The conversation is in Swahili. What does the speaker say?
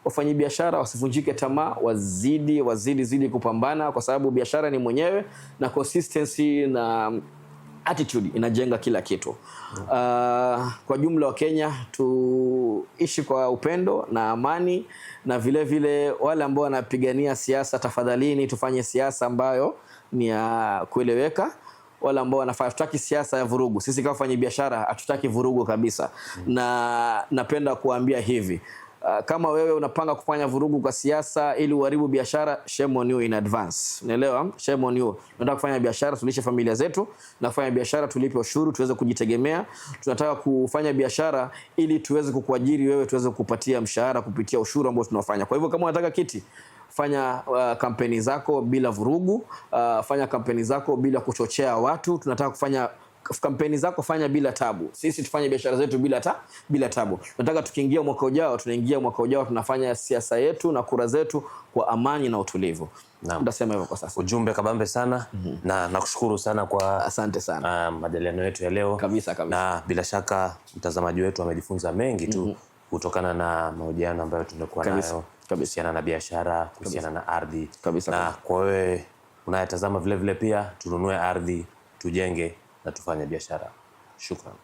wafanyabiashara wasivunjike tamaa, wazidi kupambana, kwa sababu biashara ni mwenyewe, na consistency na attitude inajenga kila kitu. Kwa jumla wa Kenya tuishi kwa upendo na amani, na vile vile wale ambao wanapigania siasa, tafadhalini tufanye siasa ambayo ni ya kueleweka. Wale ambao wanafanya, tutaki siasa ya vurugu. Sisi kama wafanyabiashara hatutaki vurugu kabisa. Na napenda kuambia hivi, kama wewe unapanga kufanya vurugu kwa siasa ili uharibu biashara, shame on you in advance. Unaelewa? Shame on you. Tunataka kufanya biashara tulishe familia zetu, na kufanya biashara tulipe ushuru tuweze kujitegemea. Tunataka kufanya biashara ili tuweze kukuajiri wewe, tuweze kukupatia mshahara kupitia ushuru ambao tunafanya. Kwa hivyo kama unataka kiti, fanya kampeni zako bila vurugu, fanya kampeni zako bila kuchochea watu. Tunataka kufanya kampeni zako, fanya bila tabu. Sisi tufanye biashara zetu bila tabu. Nataka tukiingia mwaka ujao tunafanya siasa yetu na kura zetu kwa amani na utulivu. Ndasema hivyo kwa sasa. Ujumbe kabambe sana. Na nakushukuru sana kwa asante sana majadiliano yetu ya leo. Kabisa. Na bila shaka mtazamaji wetu amejifunza mengi tu kutokana na mahojiano ambayo tumekuwa nayo kuhusiana na biashara, kuhusiana na ardhi. Na kwa wewe unayetazama vile vile pia tununue ardhi, tujenge na tufanye biashara. Shukrani.